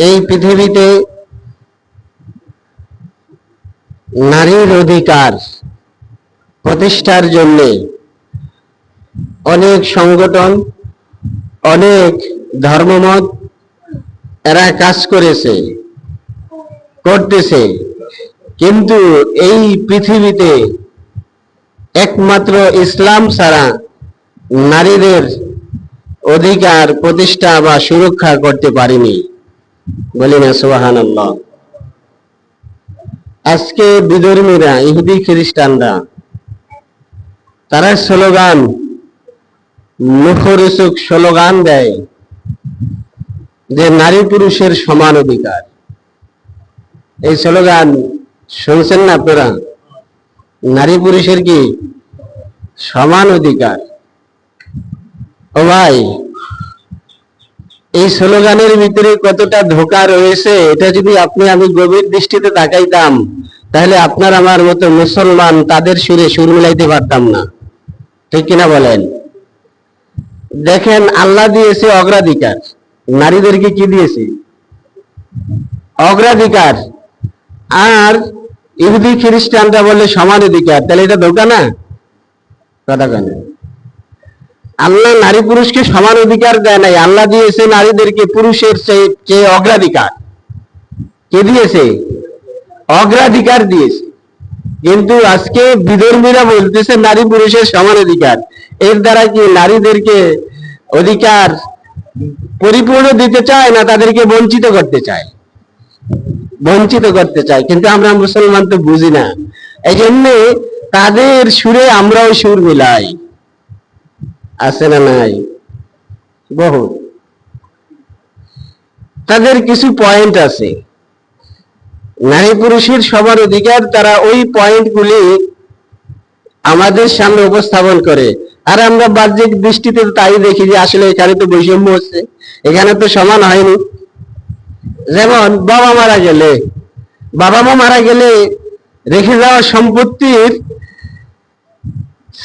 এই পৃথিবীতে নারীর অধিকার প্রতিষ্ঠার জন্য অনেক সংগঠন, অনেক ধর্মমত এরা কাজ করতেছে, কিন্তু এই পৃথিবীতে একমাত্র ইসলাম ছাড়া নারীদের অধিকার প্রতিষ্ঠা বা সুরক্ষা করতে পারেনি। বলি না সুবহানাল্লাহ। আজকে বিধর্মীরা, ইহুদি খ্রিস্টানরা, তারা স্লোগান, মুখরোচক স্লোগান দেয় যে নারী পুরুষের সমান অধিকার। এই স্লোগান শুনছেন না আপনারা? নারী পুরুষের কি সমান অধিকার? ও ভাই, এই স্লোগানের ভিতরে কতটা ধোঁকা রয়েছে এটা যদি আপনি আমি গভীর দৃষ্টিতে তাকাইতাম, তাহলে আপনার আমার মতো মুসলমান তাদের সুরে সুর মিলাইতে পারতাম না। ঠিক কিনা বলেন? দেখেন, আল্লাহ দিয়েছে অগ্রাধিকার, নারীদেরকে কি দিয়েছে? অগ্রাধিকার। আর ইহুদি খ্রিস্টানরা বলে সমান অধিকার। তাহলে এটা ধোঁকা না? কথা কেন? আল্লাহ নারী পুরুষকে সমান অধিকার দেয় নাই, আল্লাহ দিয়েছে নারীদেরকে পুরুষের চেয়ে অগ্রাধিকার। কে দিয়েছে? অগ্রাধিকার দিয়েছে। কিন্তু আজকে বিধর্মীরা বলতেছে নারী পুরুষের সমান অধিকার। এর দ্বারা কি নারীদেরকে অধিকার পরিপূর্ণ দিতে চায় না তাদেরকে বঞ্চিত করতে চায়? বঞ্চিত করতে চায়। কিন্তু আমরা মুসলমান তো বুঝি না, এই জন্য তাদের সুরে আমরাও সুর মিলাই। আছে না নাই? বহু তাদের কিছু পয়েন্ট আছে, নারী পুরুষের সবার অধিকার, তারা ওই পয়েন্টগুলি আমাদের সামনে উপস্থাপন করে। আর আমরা বাহ্যিক দৃষ্টিতে তাই দেখি যে আসলে এখানে তো বৈষম্য হচ্ছে, এখানে তো সমান হয়নি। যেমন বাবা মা মারা গেলে রেখে যাওয়া সম্পত্তির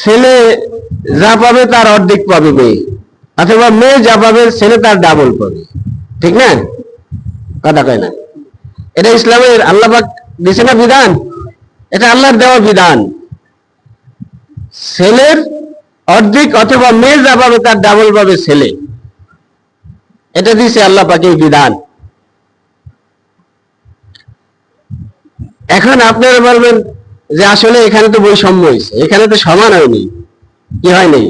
ছেলে যা পাবে তার অর্ধেক পাবে মেয়ে, অথবা মেয়ে যা পাবে ছেলে তার ডাবল পাবে। ঠিক না? কথা কয় না? এটা ইসলামের আল্লাহ পাক দিছে না বিধান? এটা আল্লাহর দেওয়া বিধান। ছেলের অর্ধেক অথবা মেয়ে যা পাবে তার ডাবল পাবে ছেলে। এটা দিছে আল্লাহ পাকের বিধান। এখন আপনারা বলবেন যে আসলে এখানে তো বৈষম্য হয়েছে, এখানে তো সমান হয়নি। কি হয়নি?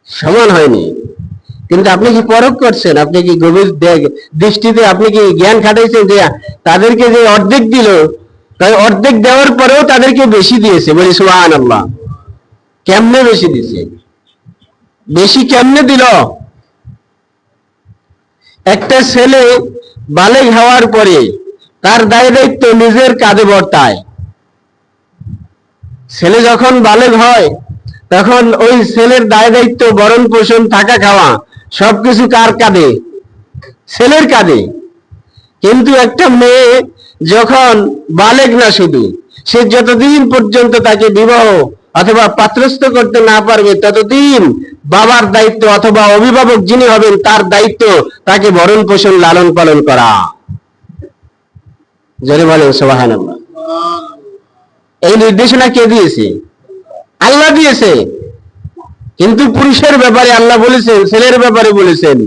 সমান হয়নি। কিন্তু আপনি কি পরখ করছেন? আপনি কি গভীর দৃষ্টিতে আপনি কি জ্ঞান খাটাইছেন যে তাদেরকে যে অর্ধেক দিল, তাই অর্ধেক দেওয়ার পরেও তাদেরকে বেশি দিয়েছে? বলি সুবহানাল্লাহ। কেমনে বেশি দিয়েছে? বেশি কেমনে দিল? একটা ছেলে বালেগ হওয়ার পরে তার দায় দায়িত্ব নিজের কাঁধে বর্তায়। ছেলে যখন বালেগ হয় তখন ওই ছেলের দায় দায়িত্ব, ভরণ পোষণ, থাকা খাওয়া সবকিছু কার কাঁধে? ছেলের কাঁধে। কিন্তু একটা মেয়ে যখন বালেগ না, শুধু সে যতদিন পর্যন্ত তাকে বিবাহ অথবা পাত্রস্থ করতে না পারবে ততদিন বাবার দায়িত্ব অথবা অভিভাবক যিনি হবেন তার দায়িত্ব তাকে ভরণ পোষণ, লালন পালন করা। জোরে বলেন সুবহানাল্লাহ। এই নির্দেশনা কে দিয়েছে? আল্লাহ দিয়েছে। কিন্তু পুরুষের ব্যাপারে আল্লাহ বলেছেন, ছেলের ব্যাপারে বলেছেন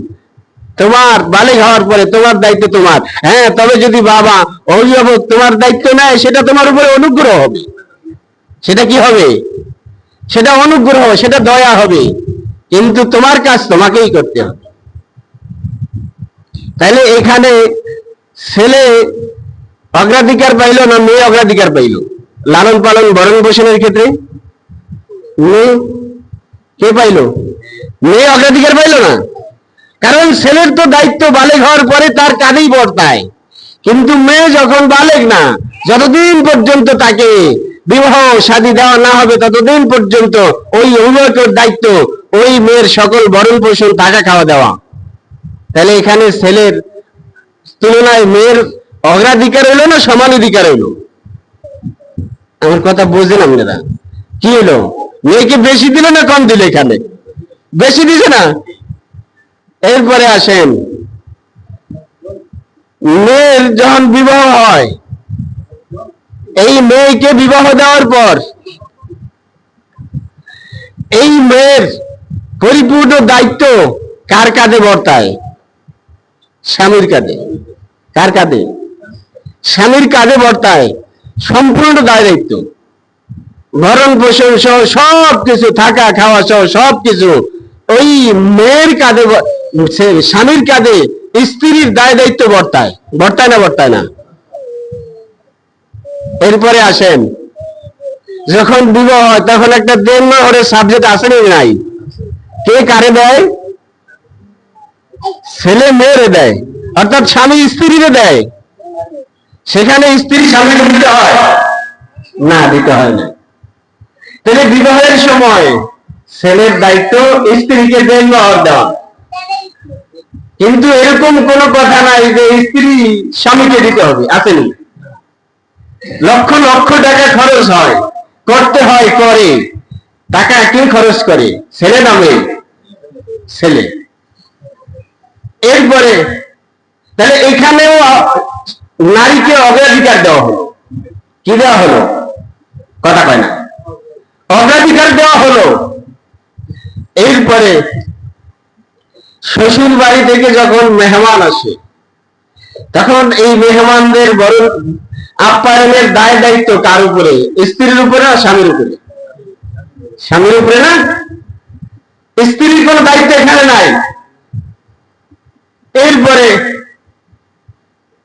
তোমার বালেগ হওয়ার পরে তোমার দায়িত্ব তোমার। হ্যাঁ, তবে যদি বাবা অভিভাবক তোমার দায়িত্ব নেয় সেটা তোমার উপরে অনুগ্রহ হবে। সেটা কি হবে? সেটা অনুগ্রহ, সেটা দয়া হবে। কিন্তু তোমার কাজ তোমাকেই করতে হবে। তাহলে এখানে ছেলে অগ্রাধিকার পাইল না মেয়ে অগ্রাধিকার পাইল? লালন পালন, ভরণ পোষণের ক্ষেত্রে মেয়ে কে পাইল? মেয়ে অগ্রাধিকার পাইল না। কারণ ছেলের তো দায়িত্ব বালেগ হওয়ার পরে তার কাঁধেই বর্তায়। কিন্তু মেয়ে যখন বালেগ না, যতদিন পর্যন্ত তাকে বিবাহ শাদী দেওয়া না হবে ততদিন পর্যন্ত ওই অভিভাবকের দায়িত্ব ওই মেয়ের সকল ভরণ পোষণ, থাকা খাওয়া দেওয়া। তাহলে এখানে ছেলের তুলনায় মেয়ের অগ্রাধিকার হইল না সমান অধিকার হইল? আমার কথা বুঝলেন আপনারা? কি হলো? মেয়েকে বেশি দিল না কম দিল? এখানে বেশি দিছে না। এরপরে আসেন, মেয়ের যখন বিবাহ হয়, এই মেয়েকে বিবাহ দেওয়ার পর এই মেয়ের পরিপূর্ণ দায়িত্ব কার কাঁধে বর্তায়? স্বামীর কাঁধে। কার কাঁধে? স্বামীর কাঁধে বর্তায় সম্পূর্ণ দায়িত্ব। ভরণ পোষণ সহ সবকিছু, থাকা খাওয়া সহ সবকিছু ওই মেয়ের কাঁধে, স্বামীর কাঁধে স্ত্রীর দায়িত্ব বর্তায়। বর্তায় না? বর্তায় না? এরপরে আসেন, যখন বিবাহ হয় তখন একটা দেনমোহরের সাবজেক্ট আছে না নাই? কে কারে দেয়? ছেলে মেয়েরে দেয়, অর্থাৎ স্বামী স্ত্রীরে দেয়। সেখানে স্ত্রী স্বামীকে দিতে হয় না? দিতে হয় না। তাহলে বিবাহের সময় ছেলের দায়িত্ব স্ত্রীকে দেনমোহর দেওয়া, কিন্তু এরকম কোন কথা নাই যে স্ত্রী স্বামীকে দিতে হবে। আসেনি? লক্ষ লক্ষ টাকা খরচ হয়, করতে হয়, করে। টাকা কে খরচ করে? ছেলে না মেয়ে? ছেলে। এরপরে তাহলে এখানেও নারীকে অগ্রাধিকার দেওয়া হলো। কি দেওয়া হলো? কথা কয় না। অগ্রাধিকার দেওয়া হলো। এরপরে শ্বশুর বাড়ি থেকে যখন মেহমান আসে, তখন এই মেহমানদের বড় আপ্যায়নের দায় দায়িত্ব কার উপরে? স্ত্রীর উপরে না স্বামীর উপরে? স্বামীর উপরে না? স্ত্রীর কোন দায়িত্ব এখানে নাই। এরপরে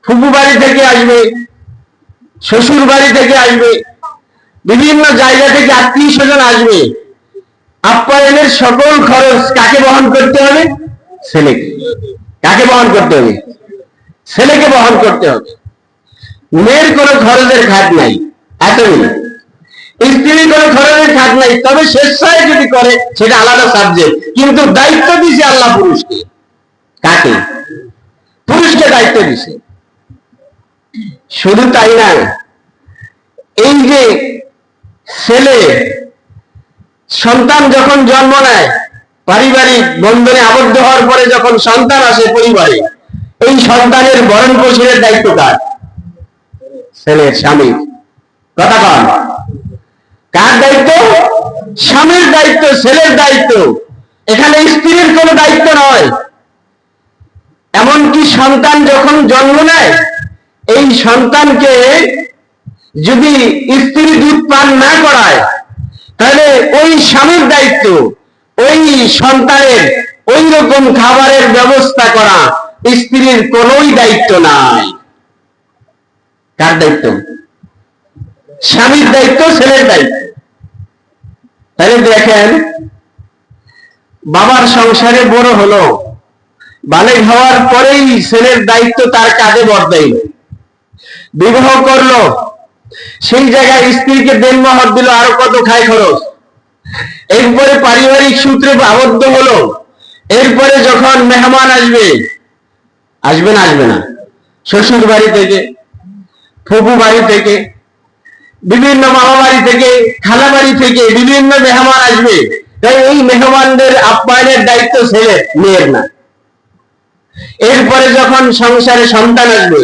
ফুপু বাড়ি থেকে আসবে, শ্বশুর বাড়ি থেকে আসবে, বিভিন্ন জায়গা থেকে আত্মীয় স্বজন আসবে। আপ্যায়নের সকল খরচ কাকে বহন করতে হবে? ছেলেকে। কাকে বহন করতে হবে? ছেলেকে বহন করতে হবে। মেয়ের কোনো খরচের খাত নাই, এতই। স্ত্রীর কোনো খরচের খাত নাই, তবে স্বেচ্ছায় যদি করে সেটা আলাদা সাবজেক্ট, কিন্তু দায়িত্ব দিছে আল্লাহ পুরুষকে। কাকে? পুরুষকে দায়িত্ব দিছে। শুধু তাই না, এই যে ছেলে সন্তান যখন জন্ম নেয়, পারিবারিক বন্ধনে আবদ্ধ হওয়ার পরে যখন সন্তান আসে পরিবারে, এই সন্তানের ভরণ পোষণের দায়িত্ব কার? ছেলের, স্বামীর। কথা কন। কার দায়িত্ব? স্বামীর দায়িত্ব, ছেলের দায়িত্ব। এখানে স্ত্রীর কোনো দায়িত্ব নয়। এমনকি সন্তান যখন জন্ম নেয়, এই সন্তানকে যদি স্ত্রী দুধ পান না করায়, তাহলে ওই স্বামীর দায়িত্ব ওই সন্তানের ওই রকম খাবারের ব্যবস্থা করা। স্ত্রীর কোনোই দায়িত্ব নাই। কার দায়িত্ব? স্বামীর দায়িত্ব, ছেলের দায়িত্ব। তাহলে দেখেন, বাবার সংসারে বড় হলো, বালেগ হওয়ার পরেই ছেলের দায়িত্ব তার কাঁধে বর্তাইল। বিবাহ করলো, সেই জায়গায় স্ত্রীকে দেনমোহর দিল, আরো কত খায় খরচ। এরপরে পারিবারিক সূত্রে আবদ্ধ হলো। এরপরে যখন মেহমান আসবে, আসবে না? আসবে না? শ্বশুর বাড়ি থেকে, ফুপু বাড়ি থেকে, বিভিন্ন মামা বাড়ি থেকে, খালা বাড়ি থেকে বিভিন্ন মেহমান আসবে। তাই এই মেহমানদের আপ্যায়নের দায়িত্ব ছেলে, মেয়ের না। এরপরে যখন সংসারে সন্তান আসবে,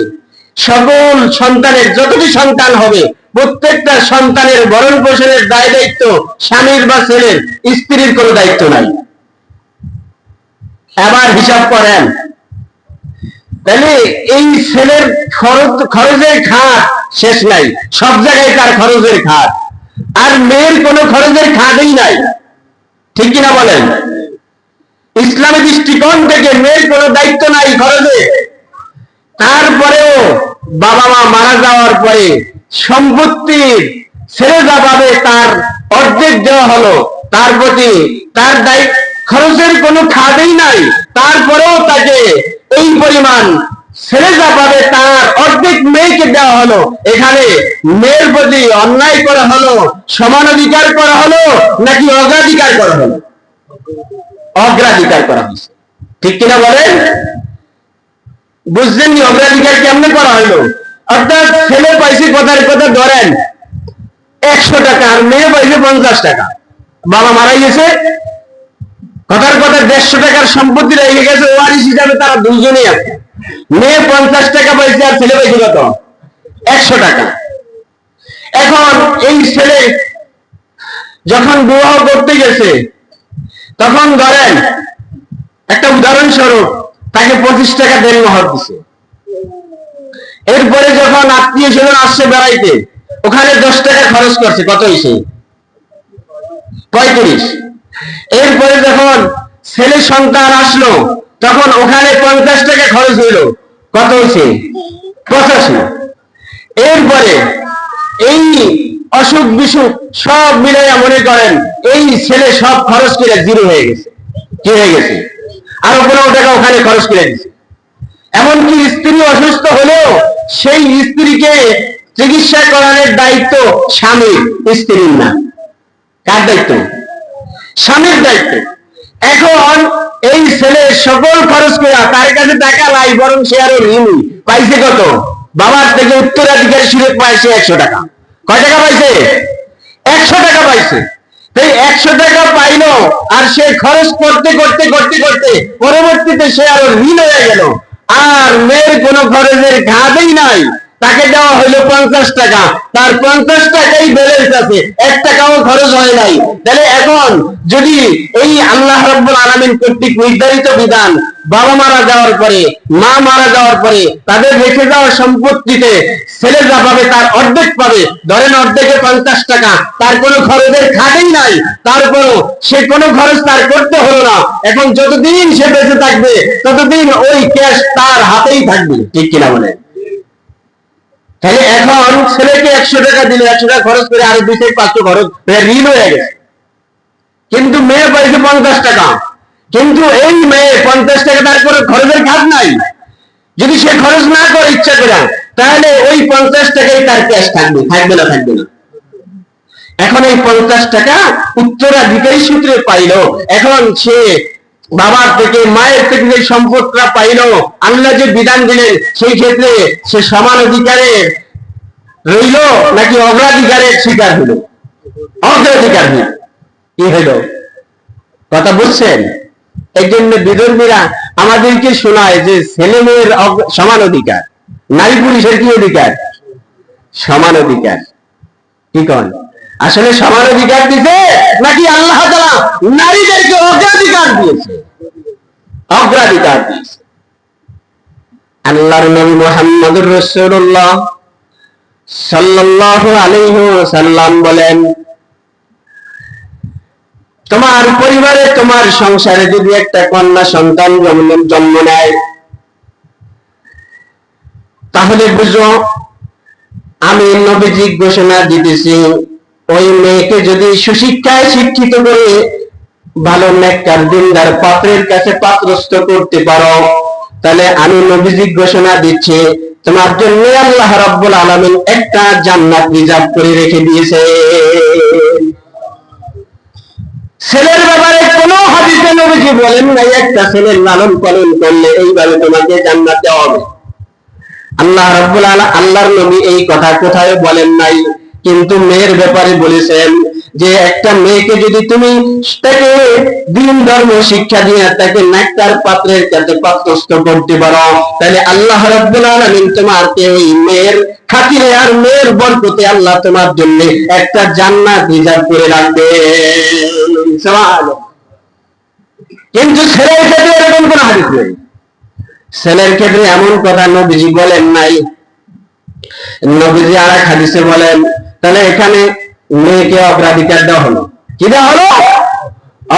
সকল সন্তানের, যতটি সন্তান হবে, প্রত্যেকটা সন্তানের ভরণ পোষণের দায় দায়িত্ব স্বামীর বা ছেলের। স্ত্রীর কোনো দায়িত্ব নাই। এবার হিসাব করেন, তাহলে এই ছেলের খরচের খাত শেষ নাই, সব জায়গায় তার খরচের খাত। আর মেয়ের কোনো খরচের খাতই নাই। ঠিক কিনা বলেন? ইসলামী দৃষ্টিকোণ থেকে মেয়ের কোনো দায়িত্ব নাই খরচে। তারপরেও বাবা মা মারা যাওয়ার পরে সম্পত্তির ছেলে যা পাবে তার অর্ধেক দেওয়া হলো, তার প্রতি তার দায়িত্ব খরচের কোনো খাতই নাই। তারপরেও তাকে এই পরিমাণ ছেলে যা পাবে তার অর্ধেক মেয়েকে দেওয়া হলো। এখানে মেয়ের প্রতি অন্যায় করা হলো, সমান অধিকার করা হলো, নাকি অগ্রাধিকার করা হলো? অগ্রাধিকার করা হয়েছে। ঠিক কিনা বলেন? বুঝলেন? অগ্রাধিকার কেমনে করা হলো? অর্থাৎ ছেলে পাইছে, কথার কথা ধরেন 100 টাকা, আর মেয়ে পাইছে 50 টাকা। বাবা মারা গেছে, কথার কথা 150 টাকার সম্পত্তি রেখে গেছে, ওয়ারিশ হিসাবে তারা দুইজনেই আছে। মেয়ে 50 টাকা পাইছে আর ছেলে পাইছে কত? 100 টাকা। এখন এই ছেলে যখন বিবাহ করতে গেছে, তখন ধরেন একটা উদাহরণস্বরূপ তাকে 25 টাকা দেন মোহর দিছে। এরপরে যখন আত্মীয় স্বজন আসছে বেড়াইতে, ওখানে 10 টাকা খরচ করছে, কত হয়েছে? 35। এরপরে যখন ছেলে সন্তান আসলো, তখন ওখানে 50 টাকা খরচ হইল, কত হয়েছে? 85। এরপরে এই অসুখ বিসুখ সব মিলাইয়া মনে করেন এই ছেলে সব খরচ করে জিরো হয়ে গেছে। কি হয়ে গেছে? আরো 15 টাকা ওখানে খরচ করে দিচ্ছে। এমনকি স্ত্রী অসুস্থ হলেও সেই স্ত্রীকে চিকিৎসা করানোর দায়িত্ব স্বামীর, স্ত্রীর না। কার দায়িত্ব? স্বামীর দায়িত্ব। এখন এই ছেলে সকল খরচ করে, তার কাছে টাকা নাই, বরং সে আরো ঋণী। পাইছে কত? বাবার থেকে উত্তরাধিকারী সুযোগ পাইছে 100 টাকা। কয় টাকা পাইছে? 100 টাকা পাইছে। এই 100 টাকা পাইলো, আর সে খরচ করতে করতে করতে করতে পরবর্তীতে সে আরো ঋণ হয়ে গেল, আর মেয়ের কোনো খরচের ঘাটই নাই। তাকে দেওয়া হইলো 50 টাকা, তার 50 টাকাই ব্যালেন্স আছে, 1 টাকাও খরচ হয় নাই। তাহলে এখন যদি এই আল্লাহ রাব্বুল আলামিন কর্তৃক নির্ধারিত বিধান, বাবা মারা যাওয়ার পরে, মা মারা যাওয়ার পরে তাদের রেখে যাওয়া সম্পত্তিতে ছেলে যা পাবে তার অর্ধেক পাবে, ধরেন অর্ধেকে 50 টাকা, তার কোনো খরচের খাতেই নাই, তারপরও সে কোনো খরচ তার করতে হলো না। এখন যতদিন সে বেঁচে থাকবে ততদিন ওই ক্যাশ তার হাতেই থাকবে। ঠিক কিনা বলে? তাহলে এখন ছেলেকে 100 টাকা দিলে 100 টাকা খরচ করে আরো 2 থেকে 500 খরচ ঋণ হয়ে গেছে, কিন্তু মেয়ে পাইছে 50 টাকা। কিন্তু এই মেয়ে 50 টাকা তার কোনো খরচের খাত নাই। যদি সে খরচ না করে ইচ্ছা করে, তাহলে ওই 50 টাকাই তার ক্যাশ থাকবে, থাকবে না? থাকবে না। এখন এই 50 টাকা উত্তরাধিকারী সূত্রে পাইলো। এখন সে বাবার থেকে, মায়ের থেকে যে সম্পদটা পাইলো, আল্লাহ যে বিধান দিলেন, সেই ক্ষেত্রে সে সমান অধিকারে রইল নাকি অগ্রাধিকারের শিকার হইল? অগ্রাধিকার হইল। কি হইল? কথা বুঝছেন? এই জন্য বিধর্মীরা আমাদেরকে শোনায় যে ছেলে মেয়ের সমান অধিকার, নারী পুরুষের কি অধিকার? সমান অধিকার। কি কন? আসলে সমান অধিকার দিছে নাকি আল্লাহ তাআলা নারীদেরকে অগ্রাধিকার দিয়েছে? অগ্রাধিকার দিয়েছে। আল্লাহর নবী মুহাম্মদুর রাসূলুল্লাহ সাল্লাল্লাহু আলাইহি ওয়াসাল্লাম বলেন, তোমার পরিবারে, তোমার সংসারে যদি একটা কন্যা সন্তান জন্ম নেয়, তাহলে বুঝো আমি নবীজি ঘোষণা দিতেছি, ওই মেয়েকে যদি সুশিক্ষায় শিক্ষিত করে ভালো নেককার দিনদার পাত্রের কাছে পাত্রস্থ করতে পারো, তাহলে আমি নবীজি ঘোষণা দিচ্ছি তোমার জন্য আল্লাহ রাব্বুল আলামিন একটা জান্নাত রিজার্ভ করে রেখে দিয়েছে। ছেলের ব্যাপারে কোন হাদিসে নবীজি বলেন নাই একটা ছেলের লালন পালন করলে এইভাবে তোমাকে জান্নাত দেওয়া হবে। আল্লাহ রাব্বুল আলামিন, আল্লাহর নবী এই কথা কোথায় বলেন নাই, কিন্তু মেয়ের ব্যাপারে বলেছেন যে একটা মেয়েকে যদি তুমি তাকে দিন ধর্ম শিক্ষা দিয়ে তাকে নেককার পাত্রের কাছে পাত্রস্থ করতে পারো, তাহলে আল্লাহ রাব্বুল আলামিন তোমাকে ওই মেয়ের খাতিরে আর মেয়ের বরকতে আল্লাহ তোমার জন্য একটা জান্নাত রিজার্ভ করে রাখবে। সুবহানাল্লাহ। কিন্তু ছেলের ক্ষেত্রে এরকম কোন হাদিস নেই। ছেলের ক্ষেত্রে এমন কথা নবীজি বলেন নাই। নবীজি আর এক হাদিসে বলেন, তাহলে এখানে মেয়েকে অগ্রাধিকার দেওয়া হলো। কি দেওয়া হলো?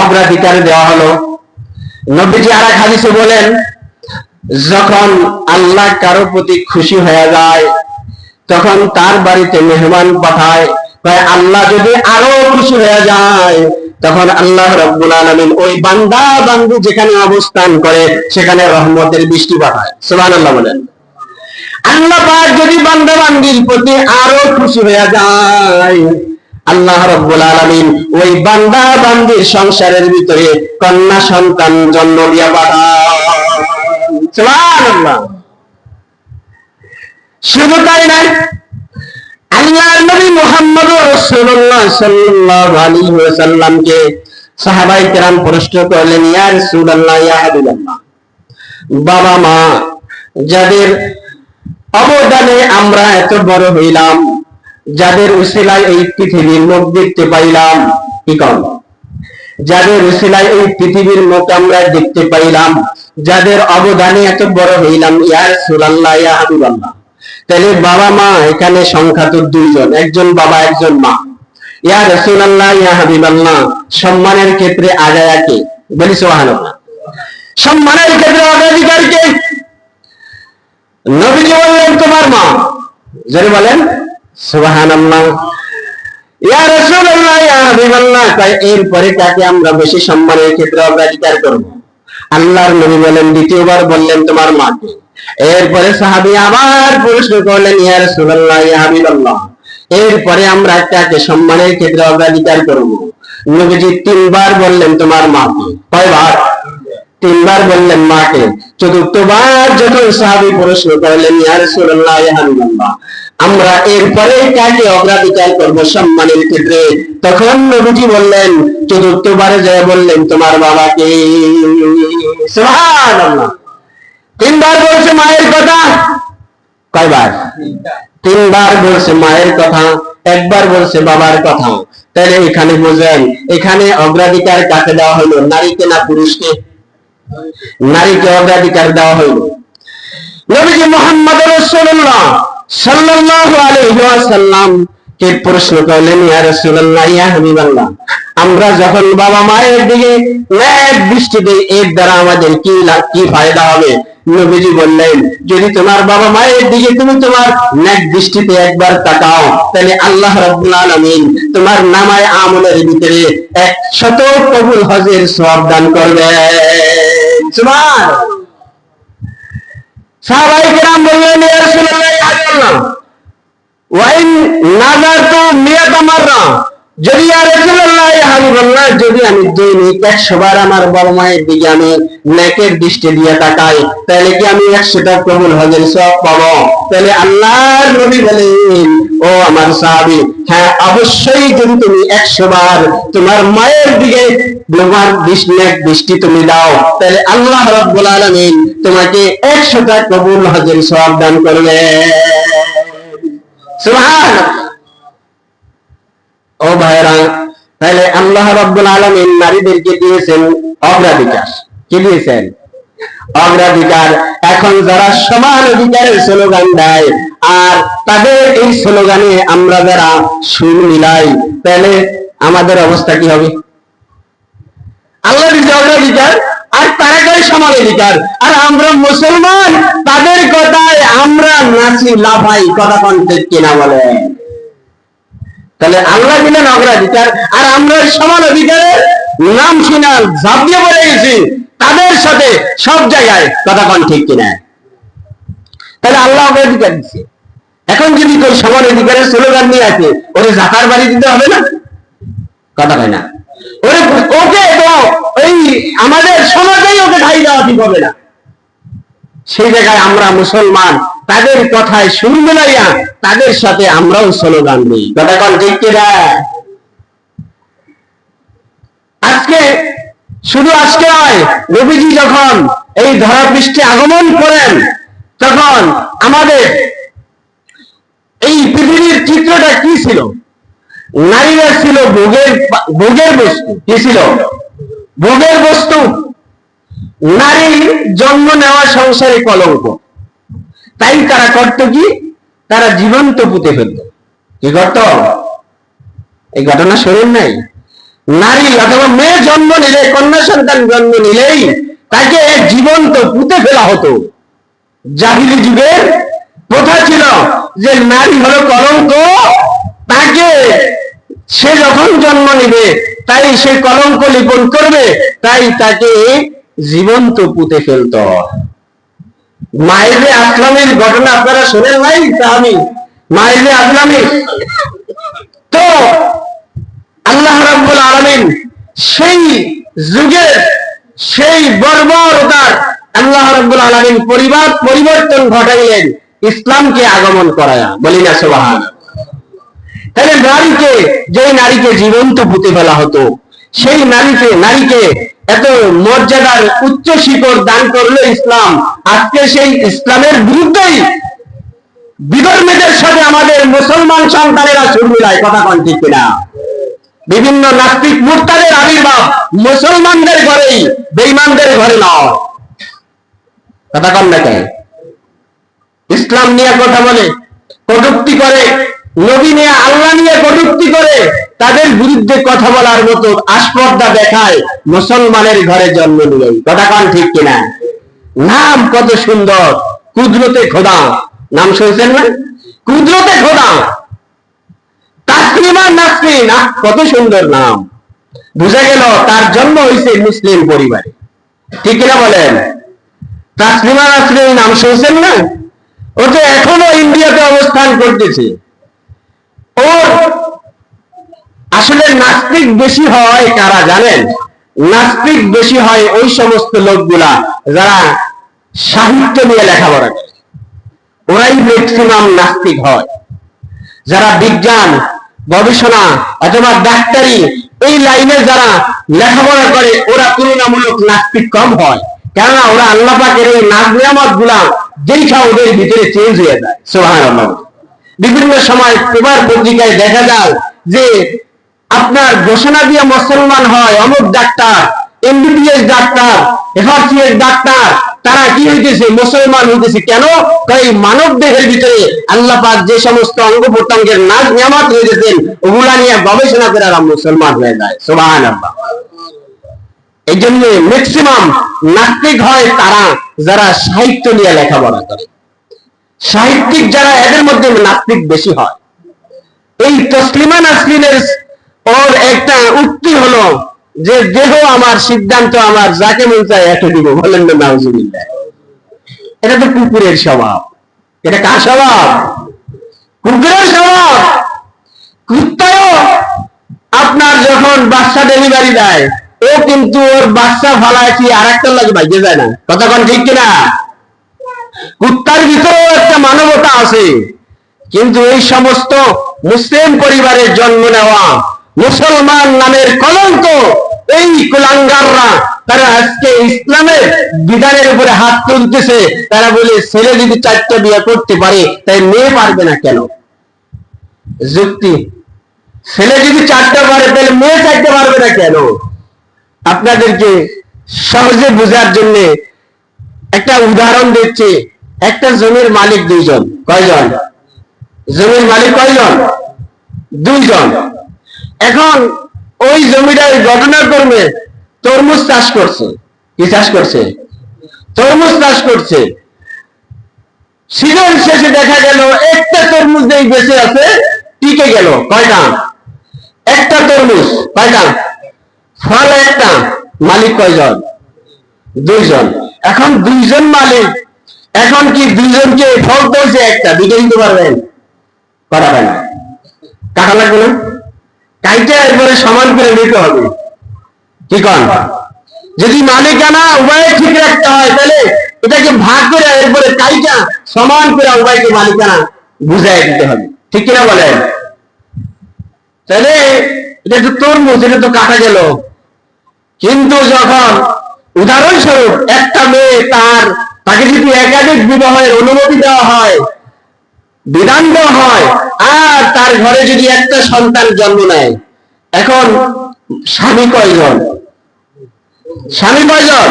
অগ্রাধিকার দেওয়া হলো। নবীজি আর এক হাদিসে বলেন, যখন আল্লাহ কারো প্রতি খুশি হয়ে যায় তখন তার বাড়িতে মেহমান পাঠায়। আল্লাহ যদি আরো খুশি হয়ে যায় তখন আল্লাহ রাব্বুল আলামিন ওই বান্দা বান্দী যেখানে অবস্থান করে সেখানে রহমতের বৃষ্টি পাঠায়। সুবহানাল্লাহ বলেন। আল্লাহ পাক যদি বান্দা বান্দীর প্রতি আরো খুশি হয়ে যায়, আল্লাহ রাব্বুল আলামিন ওই বান্দা বান্দীর সংসারের ভিতরে কন্যা সন্তান জন্ম দিয়া পাঠায়। সুবহানাল্লাহ। শুধু তাই নয়, আল্লাহর নবী মুহাম্মদুর রাসূলুল্লাহ সাল্লাল্লাহু আলাইহি ওয়াসাল্লামকে সাহাবায়ে কেরাম প্রশ্ন করলেন, ইয়া রাসূলুল্লাহ, ইয়া হাবিবাল্লাহ, বাবা মা যাদের অবদানে আমরা এত বড় হইলাম, যাদের উসিলায় এই পৃথিবীর মুখ দেখতে পাইলাম, কি কম, যাদের উসিলায় এই পৃথিবীর মুখ আমরা দেখতে পাইলাম, যাদের অবদানে এত বড় হইলাম, ইয়া রাসূলুল্লাহ, ইয়া হাবিবাল্লাহ, তাহলে বাবা মা এখানে সংখ্যা তো দুইজন, একজন বাবা একজন মা। ইয়া রাসূলুল্লাহ, ইয়া হাবিবাল্লাহ, সম্মানের ক্ষেত্রে আগায়া কে? বলি সুবহানাল্লাহ। সম্মানের ক্ষেত্রে অগ্রাধিকার কে? নবীজি বললেন তোমার মা। যারা বলেন সুবহানাল্লাহ। ইয়া রাসূলুল্লাহ, ইয়া হাবিবাল্লাহ, তাই এরপরে কাকে আমরা বেশি সম্মানের ক্ষেত্রে অগ্রাধিকার করব? আল্লাহর নবী বলেন, দ্বিতীয়বার বললেন তোমার মাকে। এরপরে সাহাবী আবার প্রশ্ন করলেন, ইয়া রাসূলুল্লাহ, ইয়া হাবিবাল্লাহ, এরপরে আমরা কাকে সম্মানের ক্ষেত্রে অগ্রাধিকার করব? নবীজি তিনবার বললেন তোমার মাকে। কয়বার? তিনবার বললেন মাকে। চতুর্থবার যখন সাহাবী প্রশ্ন করলেন, ইয়া রাসূলুল্লাহ, ইয়া হাবিবাল্লাহ, আমরা এরপরে কাকে অগ্রাধিকার করব সম্মানের ক্ষেত্রে? তখন নবীজি বললেন, চতুর্থবারে যায় বললেন তোমার বাবাকে। সুবহানাল্লাহ। তিনবার বলছে মায়ের কথা। কয়বার? তিনবার বলছে মায়ের কথা, একবার বলছে বাবার কথা। তাহলে এখানে বোঝেন, এখানে অগ্রাধিকার কাকে দেওয়া হলো? নারীকে না পুরুষকে? নারীকে অগ্রাধিকার দেওয়া হইল। নবীজি মুহাম্মদ রাসূলুল্লাহ সাল্লাল্লাহু আলাইহি ওয়াসাল্লাম কে প্রশ্ন করলেন, ইয়া রাসূলুল্লাহ, ইয়া হাবিবাল্লাহ, আমরা যখন বাবা মায়ের দিকে নেক দৃষ্টি দেই, এর দ্বারা আমাদের কি ফায়দা হবে? নবীজি বললেন, যদি তোমার বাবা মায়ের দিকে তুমি তোমার নেক দৃষ্টিতে একবার তাকাও, তাহলে আল্লাহ রাব্বুল আলামিন তোমার নামায়ে আমলের ভিতরে 100 কবুল হজের সওয়াব দান করবেন। সুবহানাল্লাহ। সাহাবায়ে কেরাম বললেন, ইয়া রাসূলুল্লাহ, ইয়া হাবিবাল্লাহ, ওয়া ইন নাযারতু মিয়াতা মাররা, যদি ইয়া রাসূলুল্লাহ, ইয়া হাবিবাল্লাহ, যদি আমি দৈনিক 100 বার আমার বাবা মায়ের দিকে আমি নেকের দৃষ্টি দিয়ে তাকাই, তাহলে কি আমি 100টা কবুল হজের সওয়াব পাবো? তাহলে আল্লাহর নবী বলেন, ও আমার সাহাবী, হ্যাঁ অবশ্যই, যদি তুমি 100 বার তোমার মায়ের দিকে তোমার দৃষ্টি তুমি দাও, তাহলে আল্লাহ রাব্বুল আলামিন তোমাকে 100টা কবুল হজের সওয়াব দান করবে। সুবহানাল্লাহ। ও ভাইরা, তাহলে আল্লাহ রাব্বুল আলামিন নারীদেরকে দিয়েছেন অগ্রাধিকার। কি দিয়েছেন? অগ্রাধিকার। এখন যারা সমান অধিকারের স্লোগান দেয় আর তাদের এই স্লোগানে আমরা যারা সুর মিলাই, তাহলে আমাদের অবস্থা কি হবে? আল্লাহ দিয়েছে অগ্রাধিকার আর তারা কয় সমান অধিকার, আর আমরা মুসলমান তাদের কথায় আমরা নাচি লাফাই। কথা কোন ঠিক কিনা বলেন? তাহলে আল্লাহ দিলেন অগ্রাধিকার আর আমরা সমান অধিকারের নাম শুনে ঝাঁপ দিয়ে পড়ে গেছি তাদের সাথে সব জায়গায়। কথা কোন ঠিক কিনা? তাহলে আল্লাহ অগ্রাধিকার দিচ্ছে। এখন যদি কেউ সমান অধিকারের স্লোগান নিয়ে আছে, ওরে জাকার বাড়ি দিতে হবে না? কথা হয় না? ওকে তো এই আমাদের সমাজেই ওকে ঠাই দেওয়া ঠিক হবে না। সেই জায়গায় আমরা মুসলমান তাদের কথায় সুর মিলাইয়া তাদের সাথে আমরাও স্লোগান দিই। কথা কোন ঠিক কিনা? আজকে শুধু আজকে নয়, নবীজি যখন এই ধরাপৃষ্ঠে আগমন করেন তখন আমাদের এই পৃথিবীর চিত্রটা কি ছিল? নারীরা ছিল ভোগের বস্তু। কি ছিল? ভোগের বস্তু। নারী জন্ম নেওয়া সংসারে কলঙ্ক। তাই তারা করত কি? তারা জীবন্ত পুঁতে ফেলত। কি করত? এই ঘটনা শোনেন নাই? নারী অথবা মেয়ে জন্ম নিলে, কন্যা সন্তান জন্ম নিলেই তাকে জীবন্ত পুঁতে ফেলা হতো। জাহিলি যুগের প্রথা ছিল যে নারী হলো কলঙ্ক, তাকে সে যখন জন্ম নিবে তাই সে কলঙ্ক লিপন করবে, তাই তাকে জীবন্ত পুঁতে ফেলত। মাইরে আসলামের ঘটনা আপনারা শোনেন নাই? আমি মাইরে আসলামী তো আল্লাহ রাব্বুল আলামিন সেই যুগের সেই বর্বরতার আল্লাহ রাব্বুল আলামিন পরিবর্তন ঘটাইলেন ইসলামকে আগমন করায়া। বলি না সুবহানাল্লাহ। তাহলে নারীকে, যে নারীকে জীবন্ত পুঁতে ফেলা হতো, সেই নারীকে এত মর্যাদার উচ্চ শিখর দান করলো ইসলাম, আজকে সেই ইসলামের বিরুদ্ধেই বিধর্মীদের সাথে আমাদের মুসলমান সন্তানেরা সুর মিলায়। কথা কন ঠিক কিনা? বিভিন্ন নাস্তিক মুরতাদের আবির্ভাব মুসলমানদের ঘরেই, বেঈমানদের ঘরে নয়। কথা কন না কেন? ইসলাম নিয়ে কথা বলে, কটূক্তি করে, নবী নিয়ে, আল্লাহ নিয়ে কটূক্তি করে, তাদের বিরুদ্ধে কথা বলার মতো আস্পর্ধা দেখায় মুসলমানের ঘরে জন্ম নিলেই। কথা কন ঠিক কিনা? নাম কত সুন্দর, কুদরতে খোদা, নাম শুনছেন না? কুদরতে খোদা, তাসলিমা নাসরিন, কত সুন্দর নাম। বুঝা গেল তার জন্ম হয়েছে মুসলিম পরিবারে। ঠিক কিনা বলেন? তাসলিমা নাসরিন নাম শুনছেন না? ও তো এখনো ইন্ডিয়াতে অবস্থান করতেছে। ওর আসলে নাস্তিক বেশি হয় কারা জানেন? নাস্তিক বেশি হয় ওই সমস্ত লোকগুলা যারা সাহিত্য নিয়ে লেখাপড়া করে, ওরাই ম্যাক্সিমাম নাস্তিক হয়। যারা বিজ্ঞান, গবেষণা অথবা ডাক্তারি এই লাইনে যারা লেখাপড়া করে, ওরা তুলনামূলক নাস্তিক কম হয়। কেননা ওরা আল্লাহ পাকের এই নাজ নিয়ামত গুলা দেখা ওদের ভিতরে চেঞ্জ হয়ে যায়। সুবহানাল্লাহ। বিভিন্ন সময় পেপার পত্রিকায় দেখা যায় যে আপনার ঘোষণা দিয়ে মুসলমান হয় অমুক doctor, MBBS doctor, FRCS doctor, তারা কি হইতেছে? মুসলমান হইতেছে। কেন? তাই মানব দেহের ভিতরে আল্লাহ পাক যে সমস্ত অঙ্গ প্রত্যঙ্গের নাজ নিয়ামত হয়েছেন, ওগুলা নিয়ে গবেষণা করে আর মুসলমান হয়ে যায়। সুবহানাল্লাহ। এই জন্য ম্যাক্সিমাম নাস্তিক হয় তারা যারা সাহিত্য নিয়ে লেখাপড়া করে। সাহিত্যিক যারা, এদের মধ্যে নাস্তিক বেশি হয়। এই তসলিমা নাসরিনের ওর একটা উক্তি হলো যে দেহ আমার, সিদ্ধান্ত আমার, যাকে মন চায় এত দিব। বলেন না নাউজুবিল্লাহ। এটা তো কুকুরের স্বভাব। এটা কার স্বভাব? কুকুরের স্বভাব। কুত্তাও আপনার যখন বাচ্চা ডেলিভারি দেয়, ও কিন্তু ওর বাচ্চা ফালায় কি আর একটা লাগে বাইকে যায় না। কথা কোন ঠিক কিনা? কুত্তার ভিতরেও একটা মানবতা আছে। কিন্তু এই সমস্ত মুসলিম পরিবারের জন্ম নেওয়া মুসলমান নামের কলঙ্ক, এই কুলাঙ্গাররা তারা আজকে ইসলামের বিধানের উপরে হাত তুলতেছে। তারা বলে ছেলে যদি 4টা বিয়ে করতে পারে তাই মেয়ে পারবে না কেন? যুক্তি। ছেলে যদি 4টা পারে তাহলে মেয়ে 4টা পারবে না কেন? আপনাদেরকে সহজে বোঝার জন্য একটা উদাহরণ দিচ্ছি। একটা জমির মালিক 2 জন। কয়জন? জমির মালিক কয়জন? 2 জন। এখন ওই জমিটার ঘটনাক্রমে তরমুজ চাষ করছে। কি চাষ করছে? তরমুজ চাষ করছে। সিজন শেষে দেখা গেল একটা তরমুজ যেই বেঁচে আছে টিকে গেল। কয়টা? একটা তরমুজ। কয়টা? ফল একটা। মালিক কয়জন? 2 জন। এখন 2 জন মালিক, এখন কি 2 জনকে ফল দিয়েছে একটা, দুটো দিতে পারবেন? পারবেন না। টাকা লাগবে না? কাইটা এরপরে সমান করে নিতে হবে। কি কন? যদি মালিকানা উভয় ঠিক রাখতে হয় তাহলে এটাকে ভাগ করে এরপরে কাইটা সমান করে উভয়কে মালিকানা বুঝাই দিতে হবে। ঠিক কিনা বলেন? তাহলে এটা তো তরমুজ, এটা তো কাটা গেল। কিন্তু যখন উদাহরণস্বরূপ একটা মেয়ে তাকে যদি একাধিক বিবাহের অনুমতি দেওয়া হয়, বিধান দেওয়া হয়, আর তার ঘরে যদি একটা সন্তান জন্ম নেয়, এখন স্বামী কয়জন? স্বামী কয়জন?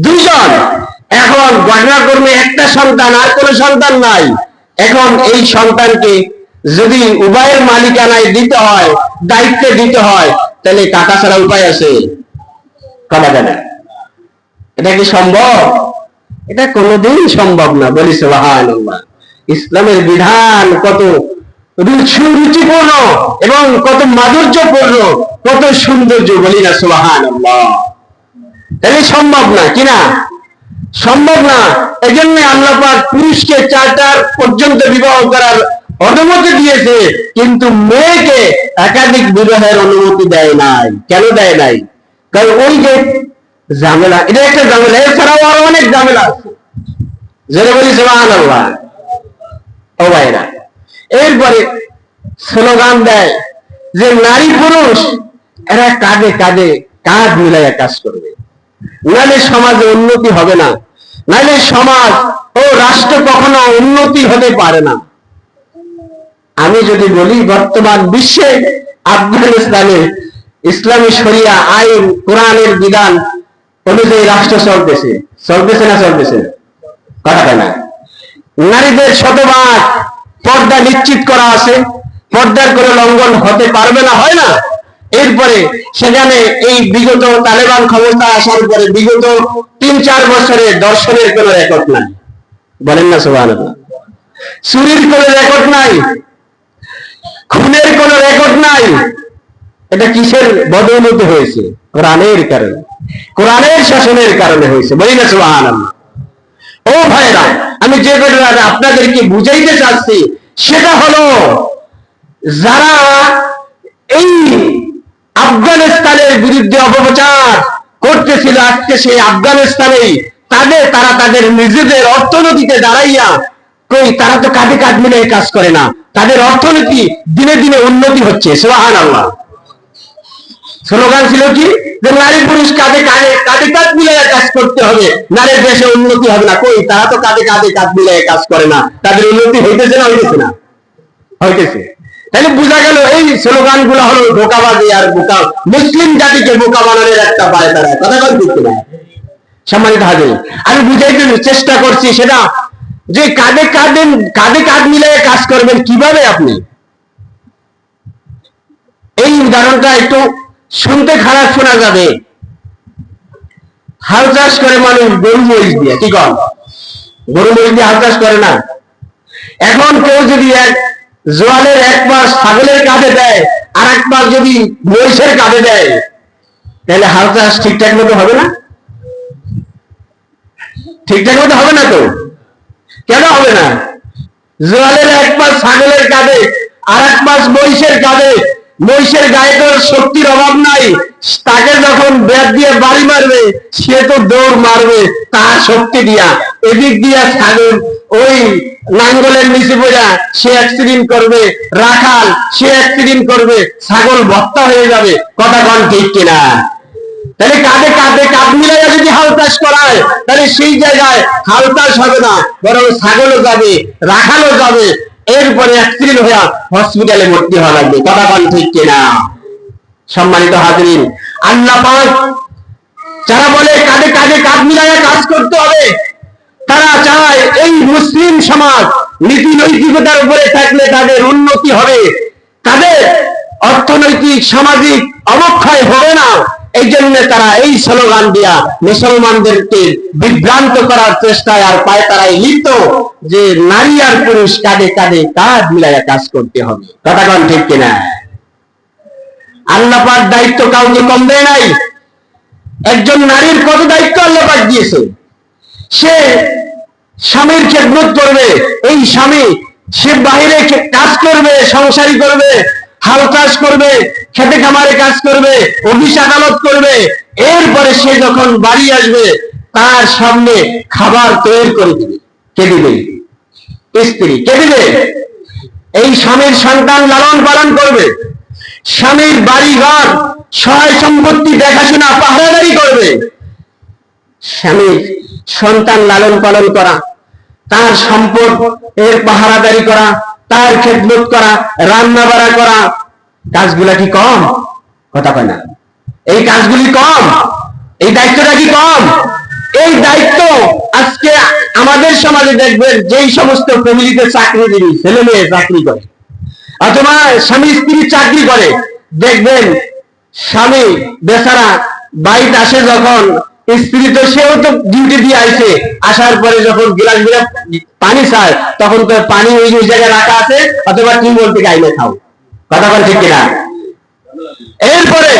2 জন। এখন ঘটনাক্রমে একটা সন্তান, আর কোন সন্তান নাই। এখন এই সন্তানকে যদি উভয়ের মালিকানায় দিতে হয়, দায়িত্বে দিতে হয়, তাহলে কাটা ছাড়া উপায় আছে? কাটা যায় না। এটা কি সম্ভব? এটা কোনোদিন সম্ভব না। বলি সুবহানাল্লাহ। ইসলামের বিধান কত রুচিপূর্ণ এবং কত মাধুর্যপূর্ণ, কত সৌন্দর্য। বলি না সুবহানাল্লাহ। তাহলে সম্ভব না কিনা? সম্ভব না। এজন্য আল্লাহ পাক পুরুষকে 4টা পর্যন্ত বিবাহ করার অনুমতি দিয়েছে, কিন্তু মেয়েকে একাধিক বিবাহের অনুমতি দেয় নাই। কেন দেয় নাই? কারণ ওই যে ঝামেলা, এটা একটা ঝামেলা, এছাড়াও আরো অনেক ঝামেলা আছে। যেটা বলি সুবহানাল্লাহ। ও ভাইরা, এরপরে স্লোগান দেয় যে নারী পুরুষ এরা কাঁধে কাঁধে কাঁধ মিলাইয়া কাজ করবে, নাহলে সমাজে উন্নতি হবে না, নাহলে সমাজ ও রাষ্ট্র কখনো উন্নতি হতে পারে না। আমি যদি বলি বর্তমান বিশ্বে আফগানিস্তানে ইসলামী শরিয়া আইন কোরআনের বিধান অনুযায়ী রাষ্ট্র চলতেছে, চলতেছে না চলতেছে না? কথা হয় না। নারীদের শতভাগ পর্দা নিশ্চিত করা আছে, পর্দার কোনো লঙ্ঘন হতে পারবে না, হয় না। এরপরে সেখানে এই বিগত তালেবান ক্ষমতা আসার পরে বিগত 3-4 বছরে দর্শনের কোনো রেকর্ড নাই, বলেন না সুবহানাল্লাহ। চুরির কোনো রেকর্ড নাই, খুনের কোনো রেকর্ড নাই। এটা কিসের বদৌলতে হয়েছে? কোরআনের কারণে, কোরআনের শাসনের কারণে হয়েছে, বলি না সুবহানাল্লাহ। ও ভাইরা, আমি যে ঘটনাটা আপনাদেরকে বুঝাইতে চাচ্ছি সেটা হলো, যারা এই আফগানিস্তানের বিরুদ্ধে অপপ্রচার করতেছিল আজকে সেই আফগানিস্তানেই তারা তাদের নিজেদের অর্থনীতিতে দাঁড়াইয়া কই, তারা তো কাঁধে কাঁধ মিলে কাজ করে না, তাদের অর্থনীতি দিনে দিনে উন্নতি হচ্ছে, সুবহানাল্লাহ। স্লোগান ছিল কি, যে নারী পুরুষ কাঁধে কাঁধ মিলিয়ে কাজ করতে হবে, নারীর দেশে উন্নতি হবে না। কই, তারা তো কাঁধে কাঁধ মিলিয়ে কাজ করে না, তাদের উন্নতি হইতেছে না হইতেছে না? হইতেছে। তাহলে বোঝা গেল এই স্লোগান গুলো হলো ধোঁকাবাজি আর বোকা, মুসলিম জাতিকে বোকা বানানোর একটা পায়তারা। কথা বলতে না সম্মানিত হাজির, আমি বুঝাইতে চেষ্টা করছি সেটা যে কাঁধে কাঁধ মিলিয়ে কাজ করবেন কিভাবে আপনি। এই উদাহরণটা একটু শুনতে খারাপ শোনা যাবে। হাল চাষ করে মানুষ গরু মহিষ দিয়ে, কি কর, গরু মহিষ দিয়ে হাল চাষ করে না। এখন কেউ যদি জোয়ালের এক পাশ ছাগলের কাঁধে দেয় আর এক পাশ যদি মহিষের কাঁধে দেয়, তাহলে হাল চাষ ঠিকঠাক মতো হবে না? ঠিকঠাক মতো হবে না তো। কেন হবে না? জোয়ালের এক পাশ ছাগলের কাঁধে আর এক পাশ মহিষের কাঁধে, মহিষের গায়ে তো শক্তির অভাব নাই, তাকে যখন ব্যাট দিয়ে বাড়ি মারবে সে তো দৌড় মারবে তার শক্তি দিয়া, এদিক দিয়া ছাগল ওই নাঙ্গলের নিচে পড়া সে অ্যাক্সিডেন্ট করবে, রাখাল সে অ্যাক্সিডেন্ট করবে, ছাগল ভর্তা হয়ে যাবে। কথা কন ঠিক কিনা? তাহলে কাঁধ মিলাইয়া যদি হাল চাষ করায় তাহলে সেই জায়গায় হাল চাষ হবে না, বরং ছাগলও যাবে, রাখালও যাবে, এরপরে অ্যাক্সিডেন্ট হয়ে হসপিটালে ভর্তি হওয়া লাগবে। কথা বল ঠিক কিনা? সম্মানিত হাজিরিন, আল্লাহ পাক যারা বলে কাঁধে কাঁধ মিলাইয়া কাজ করতে হবে, তারা চায় এই মুসলিম সমাজ নীতি নৈতিকতার উপরে থাকলে তাদের উন্নতি হবে, তাদের অর্থনৈতিক সামাজিক অবক্ষয় হবে না। এই জন্য তারা এই স্লোগান দিয়া মুসলমানদেরকে বিভ্রান্ত করার চেষ্টায় আর পায়তারায় লিপ্ত, যে নারী আর পুরুষ কাঁধে কাঁধ মিলাইয়া কাজ করতে হবে। কথা কন ঠিক কিনা? আল্লাহ পাক দায়িত্ব কাউকে কম দেয় নাই। একজন নারীর কত দায়িত্ব আল্লাহ পাক দিয়েছে। সে স্বামীর খেদমত করবে, এই স্বামী সে বাহিরে কাজ করবে, সংসারী করবে, হাল চাষ করবে, খেতে খামারে কাজ করবে, অফিস আদালত করবে, এরপরে সে যখন বাড়ি আসবে তার সামনে খাবার তৈরি করে দিবে। কে দিবে? স্ত্রী। কে দিবে? এই স্বামীর সন্তান লালন পালন করবে, স্বামীর বাড়ি ঘর সহায় সম্পত্তি দেখাশোনা পাহারাদারি করবে। স্বামীর সন্তান লালন পালন করা, তার সম্পদ এর পাহারাদারি করা, তার খেদমত করা, রান্না বাড়া করা, কাজগুলা কি কম? কথা কয় না। এই কাজগুলি কম? এই দায়িত্বটা কি কম? এই দায়িত্ব আজকে আমাদের সমাজে দেখবেন যেই সমস্ত ফ্যামিলিতে চাকরিজীবী ছেলে মেয়ে চাকরি করে অথবা স্বামী স্ত্রী চাকরি করে, দেখবেন স্বামী বেচারা বাড়িতে আসে যখন, স্ত্রী তো সেও তো ডিউটি দিয়ে আইছে, আসার পরে যখন গিলাস পানি চায় তখন তো পানি ওই জায়গায় রাখা আছে অথবা টিউবওয়েল থেকে আইলে খাও। কথা বল ঠিক কিনা? এরপরে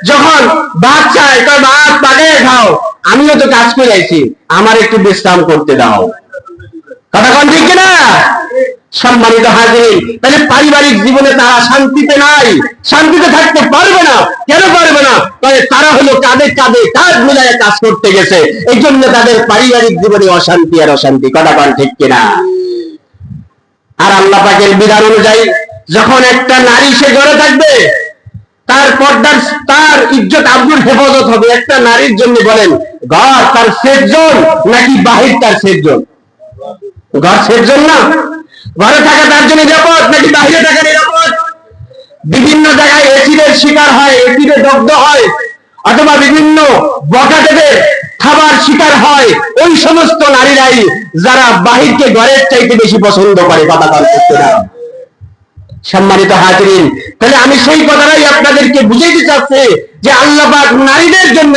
যখন ভাত চায় তো ভাত পাকায় খাও, আমিও তো কাজ করে আইছি, আমার একটু বিশ্রাম করতে দাও। কথা বল ঠিক কিনা? সম্মানিত হাজির, তাহলে পারিবারিক জীবনে তারা শান্তিতে নাই, শান্তিতে থাকতে পারবে না। কেন পারবে না? তারা হলো কাঁধে কাঁধ মিলাইয়া কাজ করতে গেছে, এই জন্য তাদের পারিবারিক জীবনে অশান্তি আর অশান্তি। কথা বল ঠিক কিনা? আর আল্লাহ পাকের বিধান অনুযায়ী যখন একটা নারী সে ঘরে থাকবে, তার পর্দার, তার ইজ্জত আব্রুর হেফাজত হবে। একটা নারীর জন্য বলেন, ঘর তার সেফ জোন নাকি বাহির তার সেফ জোন? ঘর সেফ জোন না? ঘরে থাকা তার জন্য নিরাপদ নাকি বাহিরে থাকা নিরাপদ? বিভিন্ন জায়গায় এসিডের শিকার হয়, এসিডে দগ্ধ হয়, অথবা বিভিন্ন বকাটেদের খাবার শিকার হয় ওই সমস্ত নারীরাই যারা বাহিরকে ঘরের চাইতে বেশি পছন্দ করে। কথা বলতে না সম্মানিত হাজিরিন, তাহলে আমি সেই কথাটাই আপনাদেরকে বুঝাইতে চাচ্ছি যে আল্লাহ পাক নারীদের জন্য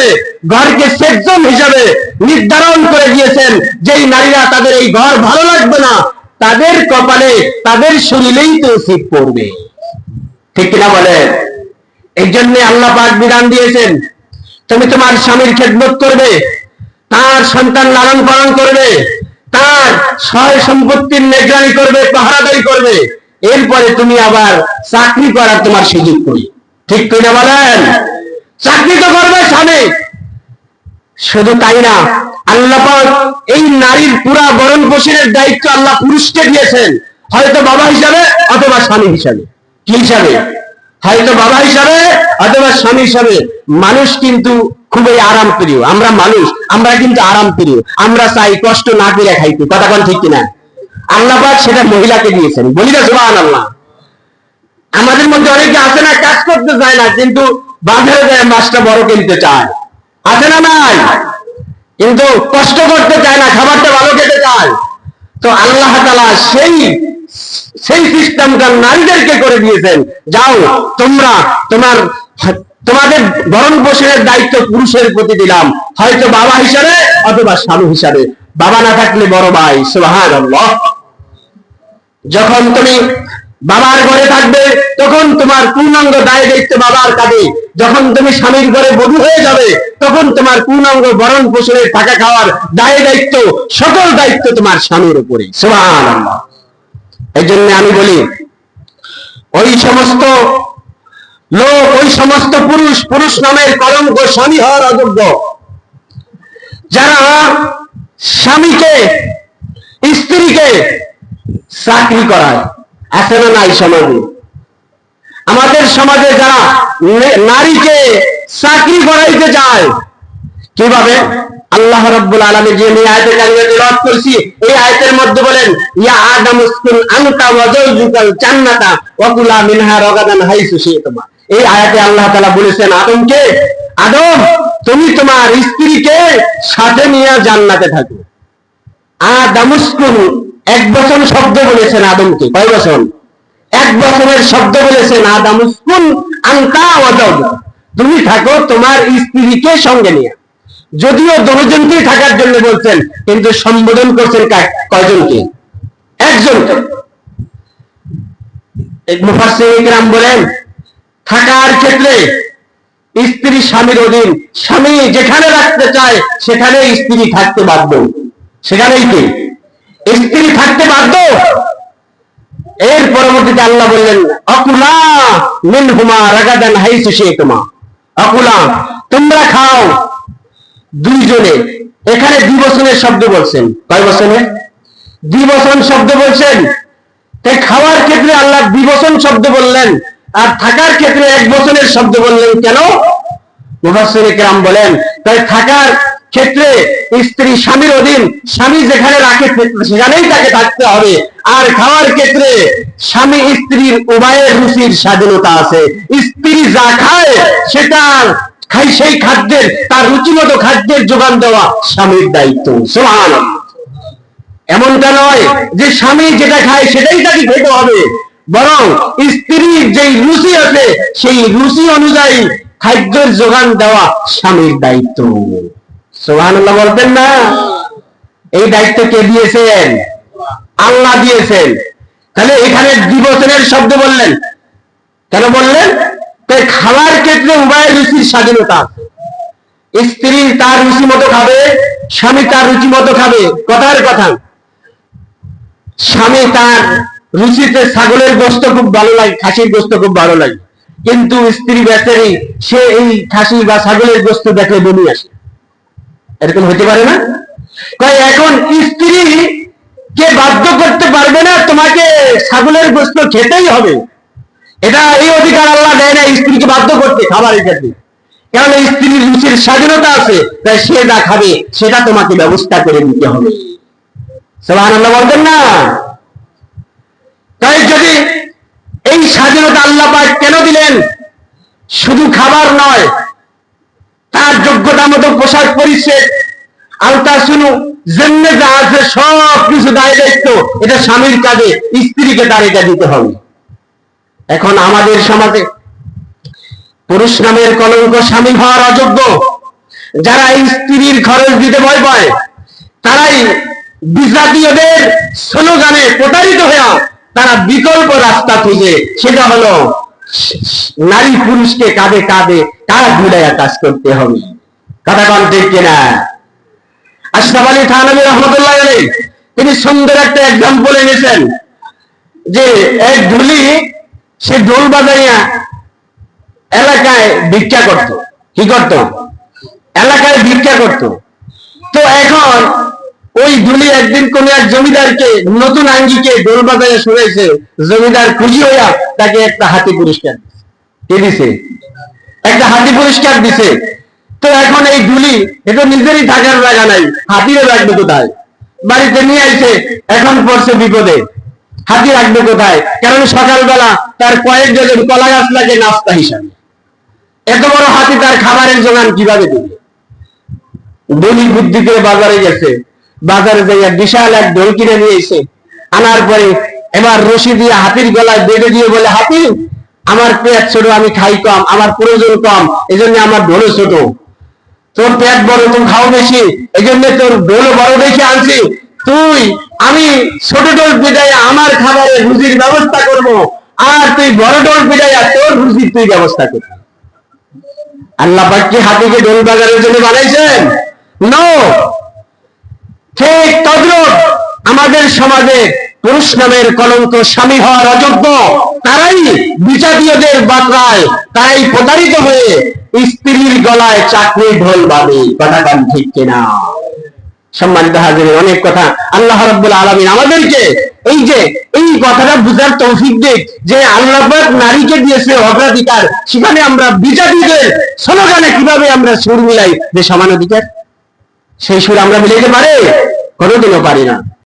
ঘরকে সেফ জোন হিসাবে নির্ধারণ করে দিয়েছেন। যেই নারীরা তাদের এই ঘর ভালো লাগবে না, তাদের কপালে, তাদের শরীরেই তৌফিক পড়বে। ঠিক কিনা বলে? এই জন্য আল্লাহ পাক বিধান দিয়েছেন, তুমি তোমার স্বামীর খেদমত করবে, তার সন্তান লালন পালন করবে, তার সয় সম্পত্তির নিগরানি করবে, পাহারাদারি করবে, এরপরে তুমি আবার চাকরি করার তোমার সুযোগ করি। ঠিক কিনা বলেন? চাকরি তো করবে স্বামী। শুধু তাই না, আল্লাহ পাক এই নারীর পুরা ভরণ পোষণের দায়িত্ব আল্লাহ পুরুষকে দিয়েছেন, হয়তো বাবা হিসাবে অথবা স্বামী হিসাবে। কি হিসাবে? হয়তো বাবা হিসাবে অথবা স্বামী হিসাবে। মানুষ কিন্তু খুবই আরাম প্রিয়, আমরা মানুষ, আমরা কিন্তু আরাম প্রিয়, আমরা চাই কষ্ট না করে খাইতে। কথা কোন ঠিক কিনা? আল্লাহ পাক সেটা মহিলাকে দিয়েছেন। বলি না সুবহানাল্লাহ? আমাদের মধ্যে অনেকে আছে না, কাজ করতে চায় না, কিন্তু বাজারে যায় মাছটা বড় কিনতে চায়, আছে না নাই? কিন্তু কষ্ট করতে চায় না, খাবারটা ভালো খেতে চায়। তো আল্লাহ তাআলা সেই সিস্টেমটা নারীদেরকে করে দিয়েছেন, যাও তোমরা তোমাদের ভরণ পোষণের দায়িত্ব পুরুষের প্রতি দিলাম, হয়তো বাবা হিসাবে অথবা স্বামী হিসাবে। বাবা না থাকলে বড় ভাই। সুবহানাল্লাহ। যখন তুমি বাবার ঘরে থাকবে তখন তোমার পূর্ণাঙ্গ দায় দায়িত্ব বাবার কাঁধে। যখন তুমি স্বামীর ঘরে বধূ হয়ে যাবে তখন তোমার পূর্ণাঙ্গ ভরণ পোষণের, থাকা খাওয়ার দায় দায়িত্ব, সকল দায়িত্ব তোমার স্বামীর উপরে। সুবহানাল্লাহ। এই জন্য আমি বলি, ওই সমস্ত লোক, ওই সমস্ত পুরুষ, পুরুষ নামের কলঙ্ক, স্বামী হওয়ার অযোগ্য, যারা স্বামীকে, স্ত্রীকে চাকরি করায়, আছে না নাই সমাজে? আমাদের সমাজে যারা নারীকে চাকরি করাইতে যায়, কিভাবে? আল্লাহ রাব্বুল আলামিন যে আয়াতে কারিমা তেলাওয়াত করেছি, এই আয়াতের মধ্যে বলেন, ইয়া আদম উসকুন আনতা ওয়া যাওজুকাল জান্নাতা ওয়া কুলা মিনহা রাগাদান হাইসু শি'তুমা। এই আয়াতে আল্লাহ তাআলা বলেছেন আদমকে, আদম তুমি তোমার স্ত্রীকে সাথে নিয়ে জান্নাতে থাকো। আদম উসকুন, এক বছর শব্দ বলেছেন আদমকে। কয় বছর? এক বছরের শব্দ বলেছেন। আদম উসকুন আনতা ওয়া যাওজুকা, তুমি থাকো তোমার স্ত্রীকে সঙ্গে নিয়ে। যদিও দুজনকেই থাকার জন্য বলছেন, কিন্তু সম্বোধন করছেন কয়জনকে? একজনকে। মুফাসসিরিন কিরাম বলেন, থাকার ক্ষেত্রে স্ত্রী স্বামীর অধীন, স্বামী যেখানে রাখতে চায় সেখানে স্ত্রী থাকতে বাধ্য, সেখানেই কি স্ত্রী থাকতে বাধ্য। এর পরবর্তীতে আল্লাহ বললেন, আকুলা মিনহুমা রাগাদান হাইসু শি'তুমা। আকুলা, তোমরা খাও দুইজনে। এখানে দ্বিবচনের শব্দ বলছেন। কয় বচনে? দ্বিবচন শব্দ বলছেন। তাই খাওয়ার ক্ষেত্রে আল্লাহ দ্বিবচন শব্দ বললেন, আর থাকার ক্ষেত্রে এক বচনের শব্দ বললেন কেন? মুফাসসিরিন কিরাম বলেন, তাই থাকার ক্ষেত্রে স্ত্রী স্বামীর অধীন, স্বামী যেখানে রাখে সেখানেই তাকে থাকতে হবে। আর খাওয়ার ক্ষেত্রে স্বামী স্ত্রীর উভয়ের রুচির স্বাধীনতা আছে। স্ত্রী যা খায় সেটা খাই, সেই খাদ্যের, তার রুচিমতো খাদ্যের যোগান দেওয়া স্বামীর দায়িত্ব। সুবহানাল্লাহ। এমনটা নয় যে স্বামী যেটা খায় সেটাই তাকে খেতে হবে, বরং স্ত্রীর যেই রুচি আছে সেই রুচি অনুযায়ী খাদ্যের যোগান দেওয়া স্বামীর দায়িত্ব। সুবহানাল্লাহ বলতেন না? এই দায়িত্ব কে দিয়েছেন? আল্লাহ দিয়েছেন। তাহলে এখানে দ্বিবচনের শব্দ বললেন কেন বললেন? তাই খাওয়ার ক্ষেত্রে উভয়ের রুচির স্বাধীনতা আছে। স্ত্রী তার রুচি মতো খাবে, স্বামী তার রুচি মতো খাবে। কথার কথা, স্বামী তার রুচিতে ছাগলের গোশত খুব ভালো লাগে, খাসির গোশত খুব ভালো লাগে, কিন্তু স্ত্রী বেচারি সে এই খাসি বা ছাগলের গোশত দেখলে বমি আসে। এরকম হতে পারে না? তাই এখন স্ত্রী কে বাধ্য করতে পারবে না তোমাকে ছাগলের গোশত খেতেই হবে, এটা এই অধিকার আল্লাহ দেয় না স্ত্রীকে বাধ্য করতে খাবারের ক্ষেত্রে, কারণ স্ত্রীর রুচির স্বাধীনতা আছে, তাই সে যা খাবে সেটা তোমাকে ব্যবস্থা করে দিতে হবে। সুবহানাল্লাহ বলতেন না? তাই যদি এই স্বাধীনতা আল্লাহ পাক কেন দিলেন? শুধু খাবার নয়, তার যোগ্যতা মতো পোশাক পরিচ্ছদ, আলতা শুনু জেনে যা আছে সব কিছু দায় দায়িত্ব এটা স্বামীর কাজে, স্ত্রীকে তার এটা দিতে হবে। এখন আমাদের সমাজে পুরুষ নামের কলঙ্ক স্বামী হওয়ার অযোগ্য, যারা স্ত্রীর খরচ দিতে ভয় পায়, তারাই বিজাতীয়দের স্লোগানে প্রতারিত হয়ে তারা বিকল্প রাস্তা খুঁজে, সেটা হলো নারী পুরুষকে কাঁধে কাঁধে কাঁধ মিলাইয়া কাজ করতে হবে। কথা বল ঠিক কিনা? আশরাফ আলী থানভী রহমতুল্লাহ আলাইহি তিনি সুন্দর একটা এক্সাম্পল এনেছেন যে এক ঢুলি সে ঢোল বাজাইয়া এলাকায় ভিক্ষা করত। কি করত? এলাকায় ভিক্ষা করত। তো এখন ওই ঢুলি একদিন কোন এক জমিদারকে নতুন আঙ্গিকে ঢোল বাজাইয়া শুনেছে, জমিদার খুশি হইয়া তাকে একটা হাতি পুরস্কার দিছে, একটা হাতি পুরস্কার দিছে। তো এখন এই ঢুলি এটা নিজেরই থাকার জায়গা নাই, হাতিরে রাখবে কোথায়? বাড়িতে নিয়ে আইছে, এখন পড়ছে বিপদে, হাতি রাখবে কোথায়? কারণ সকালবেলা তার কয়েক ডজন কলা গাছ লাগে নাস্তা হিসাবে, এত বড় হাতি তার খাবারের জোগান কিভাবে দেবে? ঢুলি বুদ্ধি করে বাজারে গেছে, বাজারে যাইয়া বিশাল এক ঢোল কিনে নিয়ে এসে আনার পরে এবার রশি দিয়ে হাতির গলায় বেঁধে দিয়ে বলে, হাতি আমার পেট ছোট, আমি খাই কম, আমার প্রয়োজন কম, এই জন্য আমার ঢোলও ছোট, তোর পেট বড়, তুমি খাও বেশি, এই জন্য তোর ঢোল বড় দেখে আনছি, তুই আমি ছোট ঢোল পিটাইয়া আমার খাবারের রুজির ব্যবস্থা করব, আর তুই বড় ঢোল পিটাইয়া তোর রুজির তুই ব্যবস্থা করবি। আল্লাহ পাক কি হাতিকে ঢোল বাজারের জন্য বানাইছেন? নো। ঠিক তদ্রুপ আমাদের সমাজে পুরুষ নামের কলঙ্ক স্বামী হওয়ার অযোগ্য, তারাই বিজাতীয়দের বাতরায়, তারাই প্রতারিত হয়ে স্ত্রীর গলায় চাকরি ঢোল বাঁধে। কথা কান ঠিক কিনা? সম্মানিত হাজিরিন, অনেক কথা আল্লাহ রাব্বুল আলামিন আমাদেরকে এই যে এই কথাটা বুঝার তৌফিক দিক যে আল্লাহ পাক নারীকে দিয়েছে অগ্রাধিকার, সেখানে আমরা বিজাতীয়দের স্লোগানে কিভাবে আমরা সুর মিলাই যে সমান অধিকার, সেই সুর আমরা মিলাইতে পারি? কোনোদিনও পারি না।